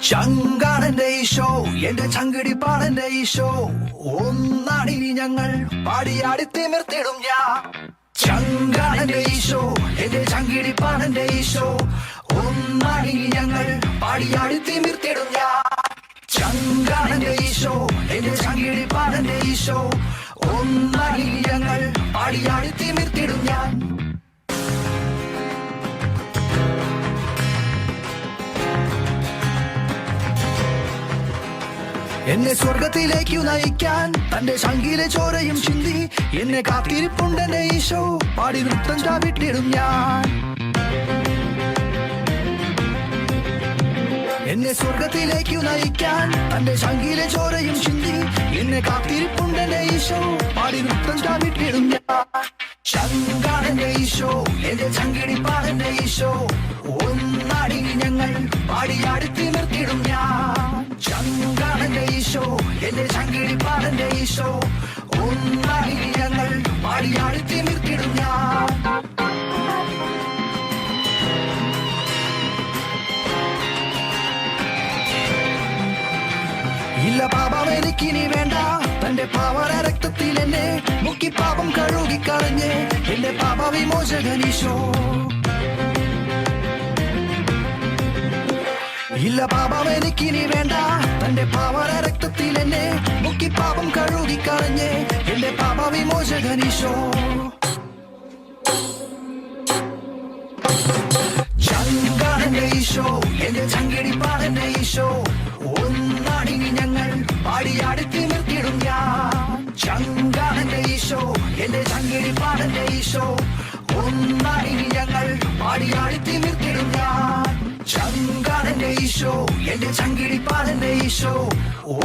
ചങ്കാണെന്റെ ഈശോ, എന്റെ ചങ്കിടിപ്പാണെന്റെ ഈശോ, ഒന്നാണിനി ഞങ്ങൾ പാടിയാടി തിമിർത്തിടും ഞാൻ. ചങ്കാണെന്റെ ഈശോ, എന്റെ ചങ്കിടിപ്പാണെന്റെ ഈശോ, ഒന്നാണിനി ഞങ്ങൾ പാടിയാടി തിമിർത്തിടും ഞാൻ. ചങ്കാണെന്റെ ഈശോ, എന്റെ ചങ്കിടിപ്പാണെന്റെ ഈശോ, ഒന്നാണിനി ഞങ്ങൾ പാടിയാടി തിമിർത്തിടും ഞാൻ. എന്നെ സ്വർഗത്തിലേക്കു നയിക്കാൻ തന്റെ ശങ്കിലെ ചോരയും ചിന്തി എന്നെ കാത്തിരിപ്പുണ്ടെന്റെ ഈശോ, പാടി നൃത്തം ചാവിട്ടിടും ഞാൻ. എന്നെ സ്വർഗത്തിലേക്കു നയിക്കാൻ തന്റെ ശങ്കിലെ ചോരയും ചിന്തി എന്നെ കാത്തിരിപ്പുണ്ടെന്റെ ഈശോ, പാടി നൃത്തം ചാവിട്ടിടും ഞാൻ. ചങ്കാണെന്റെ ഈശോ, എന്റെ ചങ്കിടിപ്പാണെന്റെ ഈശോ, ഒന്നാടി ഞങ്ങൾ പാടിയാടി തിമിർത്തിടും ഞാൻ. ചങ്കാണെന്റെ ഈശോ, എന്റെ ചങ്കിടിപ്പാണെന്റെ ഈശോ, ഒന്നാടി ഞങ്ങൾ പാടിയാടി തിമിർത്തിടും ഞാൻ. ഇല്ല പാപം എനിക്കിനി വേണ്ട, തന്റെ പാവന രക്തത്തിൽ എന്നെ മുക്കി പാപം കഴുകിക്കളഞ്ഞ് എന്റെ പാപ വിമോചകനീശോ. ഇല്ല പാപം എനിക്കിനി വേണ്ട, തന്റെ പാവന രക്തത്തിൽ എന്നെ മുക്കി പാപം കഴുകിക്കളഞ്ഞ് എന്റെ പാപ വിമോചകനീശോ. ചങ്കാണെന്റെ ഈശോ, എന്റെ ചങ്കിടിപ്പാണെന്റെ ഈശോ, ഒന്നാടി ഞങ്ങൾ പാടിയാടി തിമിർത്തിടും ഞാൻ. ചങ്കാണെന്റെ ഈശോ, എന്റെ ചങ്കിടിപ്പാണെന്റെ ഈശോ, ഒന്നാടി ഞങ്ങൾ പാടിയാടി തിമിർത്തിടും ഞാൻ. ചങ്കാണെന്റെ ഈശോ, എന്റെ ചങ്കിടിപ്പാണെന്റെ ഈശോ,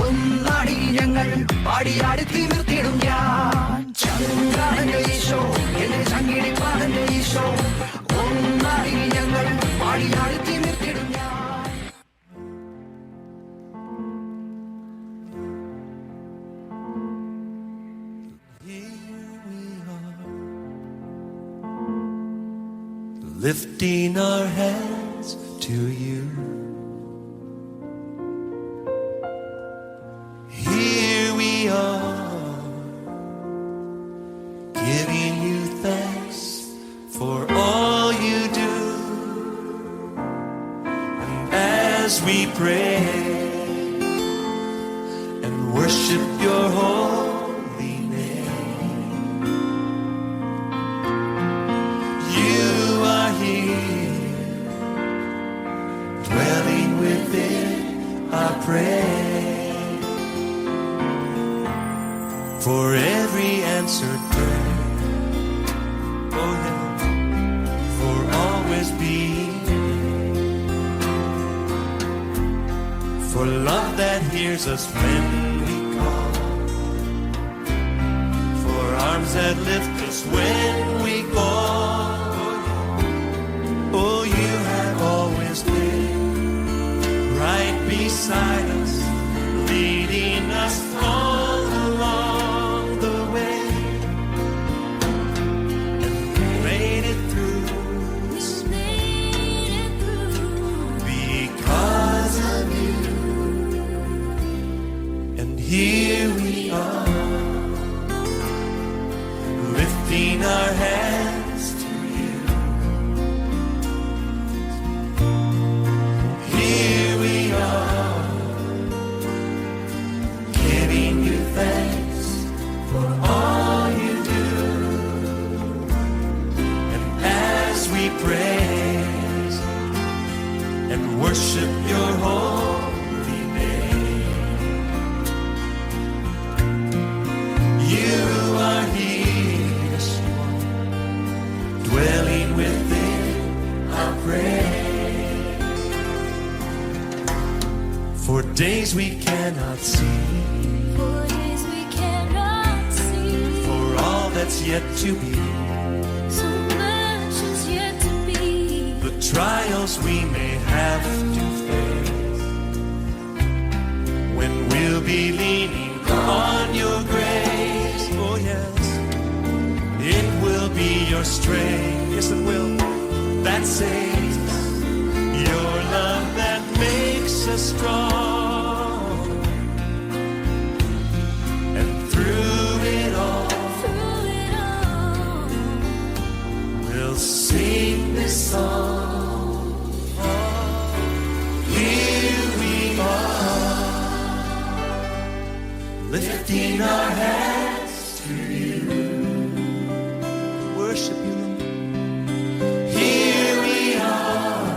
ഒന്നാടി ഞങ്ങൾ പാടിയാടി തിമിർത്തിടും ഞാൻ. ചങ്കാണെന്റെ ഈശോ, എന്റെ ചങ്കിടിപ്പാണെന്റെ ഈശോ, ഒന്നാടി ഞങ്ങൾ പാടിയാടി തിമിർത്തിടും ഞാൻ. Lifting our hands to you. Here we are, giving you thanks for all you do. And as we pray and worship your holy name, you are here, dwelling within our prayer. For every answered prayer, oh yeah, for always being, for love that hears us when we call, for arms that lift us when we fall. Oh, you have always been right beside us, leading us all along the way, and made it through because of you. And here we are, lifting our hands to you. Here we are, giving you thanks for all you do. And as we praise and worship your holy name, you are here, dwelling within our prayer. For days we cannot see, For days we cannot see, for all that's yet to be, so much is yet to be. the trials we may have to face, when we'll be leaning on your grace. Oh yes, it will be your strength, yes it will, that saves, your love that makes us strong, and through it all, we'll sing this song. Here we are, lifting our hands to you, worship you, Lord. Here we are,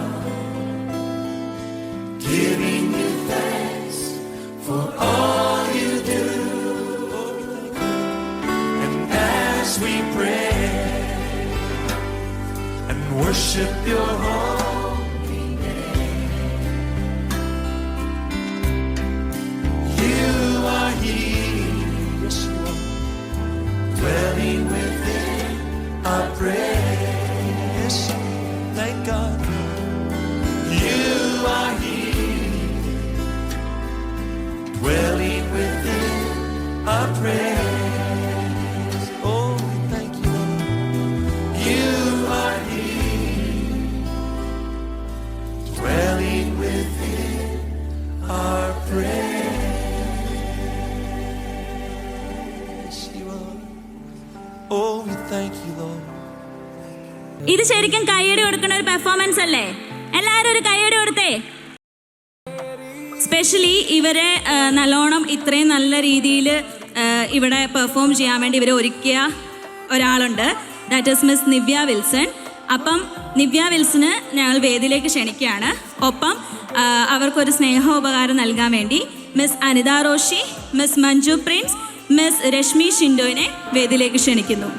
giving you thanks for all you do. And as we pray and worship your holy name, you are here, yes you are, dwelling within our praise. Thank God you are here, dwelling within our praise. Oh, we thank you, Lord. You are here, dwelling within our praise. You are. Oh, we thank you, Lord. ഇത് ശരിക്കും കൈയടി കൊടുക്കുന്ന ഒരു performance അല്ലേ? എല്ലാവരും ഒരു കൈയടി കൊടുത്തേ. സ്പെഷ്യലി ഇവരെ നല്ലോണം ഇത്രയും നല്ല രീതിയിൽ ഇവിടെ പെർഫോം ചെയ്യാൻ വേണ്ടി ഇവരെ ഒരുക്കിയ ഒരാളുണ്ട്. That is miss Nivya Wilson. അപ്പം നിവ്യ വിൽസന് ഞങ്ങൾ വേദിയിലേക്ക് ക്ഷണിക്കുകയാണ്. ഒപ്പം അവർക്കൊരു സ്നേഹോപകാരം നൽകാൻ വേണ്ടി miss Anitha Roshi, miss Manju Prince, miss Rashmi ഷിൻഡോയിനെ വേദിയിലേക്ക് ക്ഷണിക്കുന്നു.